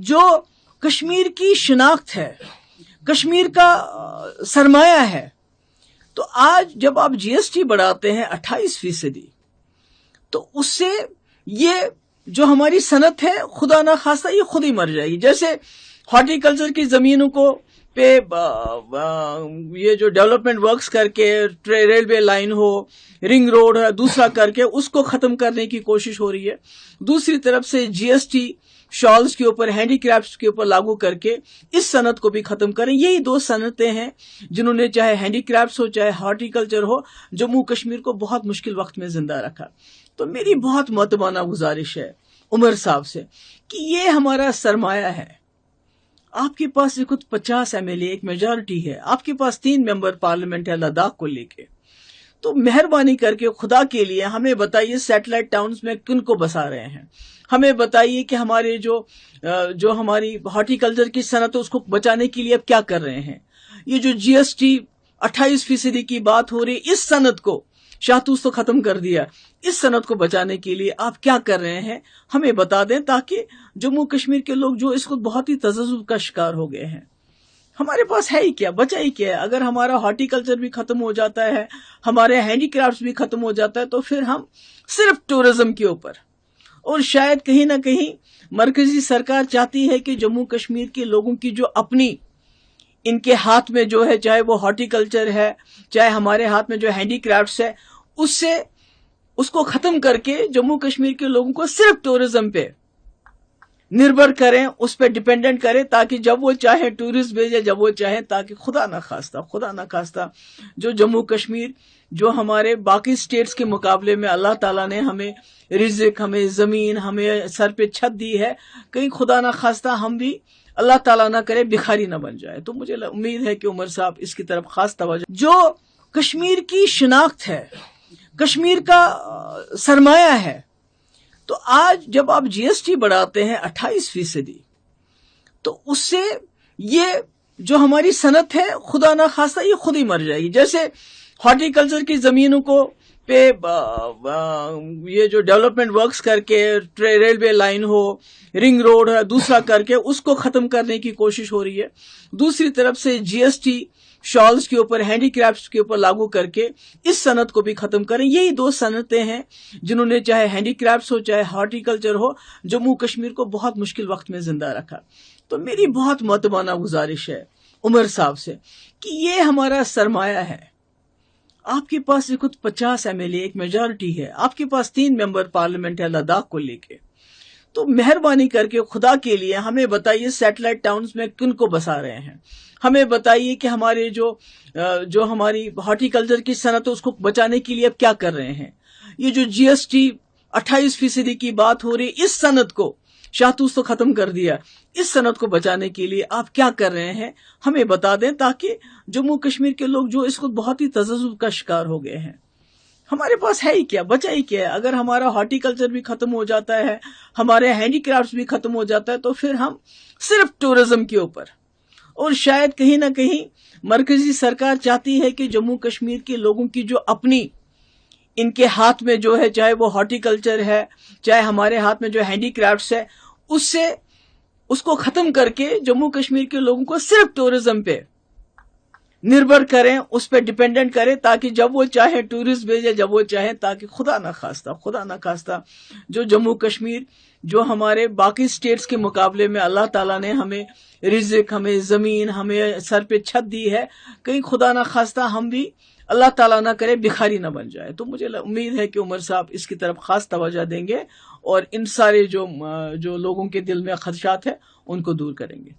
जो कश्मीर की शिनाख्त है, कश्मीर का सरमाया है। तो आज जब आप जीएसटी बढ़ाते हैं 28%, तो उससे ये जो हमारी सनत है खुदा ना खास्ता ये खुद ही मर जाएगी। जैसे हॉर्टिकल्चर की जमीनों को पे ये जो डेवलपमेंट वर्क्स करके रेलवे लाइन हो, रिंग रोड है, दूसरा करके उसको खत्म करने की कोशिश हो रही है। दूसरी तरफ से जीएसटी शॉल्स के ऊपर, हैंडीक्राफ्ट्स के ऊपर लागू करके इस सनत को भी खत्म करें। यही दो सनतें हैं जिन्होंने चाहे हैंडीक्राफ्ट्स हो चाहे हॉर्टिकल्चर हो, जम्मू कश्मीर को बहुत मुश्किल वक्त में जिंदा रखा। तो मेरी बहुत मुअत्तमाना गुजारिश है उमर साहब से कि ये हमारा सरमाया है। आपके पास कुछ 50 MLA एक मेजॉरिटी है, आपके पास 3 मेंबर पार्लियामेंट है लद्दाख को लेके। तो मेहरबानी करके खुदा के लिए हमें बताइए सैटेलाइट टाउन्स में किन को बसा रहे हैं। हमें बताइए कि हमारे जो हमारी हॉर्टिकल्चर की सनत है उसको बचाने के लिए अब क्या कर रहे हैं। ये जो जीएसटी 28% की बात हो रही है, इस सनत को शाहतूस तो खत्म कर दिया, इस सनत को बचाने के लिए आप क्या कर रहे हैं हमें बता दें, ताकि जम्मू कश्मीर के लोग जो इसको बहुत ही तज़ज्जुब का शिकार हो गए हैं, हमारे पास है ही क्या, बचा ही क्या है। अगर हमारा हॉर्टिकल्चर भी खत्म हो जाता है, हमारे हैंडीक्राफ्ट्स भी खत्म हो जाता है, तो फिर हम सिर्फ टूरिज्म के ऊपर, और शायद कहीं ना कहीं मरकजी सरकार चाहती है कि जम्मू कश्मीर के लोगों की जो अपनी इनके हाथ में जो है, चाहे वो हॉर्टिकल्चर है चाहे हमारे हाथ में जो हैंडीक्राफ्ट्स है, उसको खत्म करके जम्मू कश्मीर के लोगों को सिर्फ टूरिज्म पे निर्भर करें, उस पर डिपेंडेंट करें, ताकि जब वो चाहे टूरिस्ट भेजे, जब वो चाहे, ताकि खुदा ना खास्ता जो जम्मू कश्मीर जो हमारे बाकी स्टेट्स के मुकाबले में अल्लाह ताला ने हमें रिज़्क, हमें जमीन, हमें सर पे छत दी है, कहीं खुदा ना खास्ता हम भी अल्लाह ताला ना करे भिखारी ना बन जाए। तो मुझे उम्मीद है कि उमर साहब इसकी तरफ खास तवज्जो, जो कश्मीर की शिनाख्त है, कश्मीर का सरमाया है। तो आज जब आप जीएसटी बढ़ाते हैं 28%, तो उससे ये जो हमारी सनत है खुदा ना खास्ता ये खुद ही मर जाएगी। जैसे हॉर्टिकल्चर की जमीनों को पे ये जो डेवलपमेंट वर्क्स करके रेलवे लाइन हो, रिंग रोड है, दूसरा करके उसको खत्म करने की कोशिश हो रही है। दूसरी तरफ से जीएसटी शॉल्स के ऊपर, हैंडीक्राफ्ट्स के ऊपर लागू करके इस सनत को भी खत्म करें। यही दो सनतें हैं जिन्होंने चाहे हैंडीक्राफ्ट्स हो चाहे हॉर्टिकल्चर हो, जम्मू कश्मीर को बहुत मुश्किल वक्त में जिंदा रखा। तो मेरी बहुत मुअत्तमाना गुजारिश है उमर साहब से कि ये हमारा सरमाया है। आपके पास कुछ 50 MLA एक मेजॉरिटी है, आपके पास 3 मेंबर पार्लियामेंट है लद्दाख को लेके। तो मेहरबानी करके खुदा के लिए हमें बताइए सैटेलाइट टाउन्स में किन को बसा रहे हैं। हमें बताइए कि हमारे जो हमारी हॉर्टिकल्चर की सनत है उसको बचाने के लिए अब क्या कर रहे हैं। ये जो जीएसटी 28% की बात हो रही है, इस सनत को शाहतूस तो खत्म कर दिया, इस सनत को बचाने के लिए आप क्या कर रहे हैं हमें बता दें, ताकि जम्मू कश्मीर के लोग जो इसको बहुत ही तज़ज्जुब का शिकार हो गए हैं, हमारे पास है ही क्या, बचा ही क्या है। अगर हमारा हॉर्टिकल्चर भी खत्म हो जाता है, हमारे हैंडीक्राफ्ट्स भी खत्म हो जाता है, तो फिर हम सिर्फ टूरिज्म के ऊपर, और शायद कहीं ना कहीं मरकजी सरकार चाहती है कि जम्मू कश्मीर के लोगों की जो अपनी इनके हाथ में जो है, चाहे वो हॉर्टिकल्चर है चाहे हमारे हाथ में जो हैंडीक्राफ्ट्स है, उसको खत्म करके जम्मू कश्मीर के लोगों को सिर्फ टूरिज्म पे निर्भर करें, उस पर डिपेंडेंट करें, ताकि जब वो चाहे टूरिस्ट भेजे, जब वो चाहे, ताकि खुदा ना खास्ता जो जम्मू कश्मीर जो हमारे बाकी स्टेट्स के मुकाबले में अल्लाह ताला ने हमें रिज़्क, हमें जमीन, हमें सर पे छत दी है, कहीं खुदा ना खास्ता हम भी अल्लाह ताला ना करे भिखारी ना बन जाए। तो मुझे उम्मीद है कि उमर साहब इसकी तरफ खास तवज्जो देंगे और इन सारे जो लोगों के दिल में खदशात है उनको दूर करेंगे।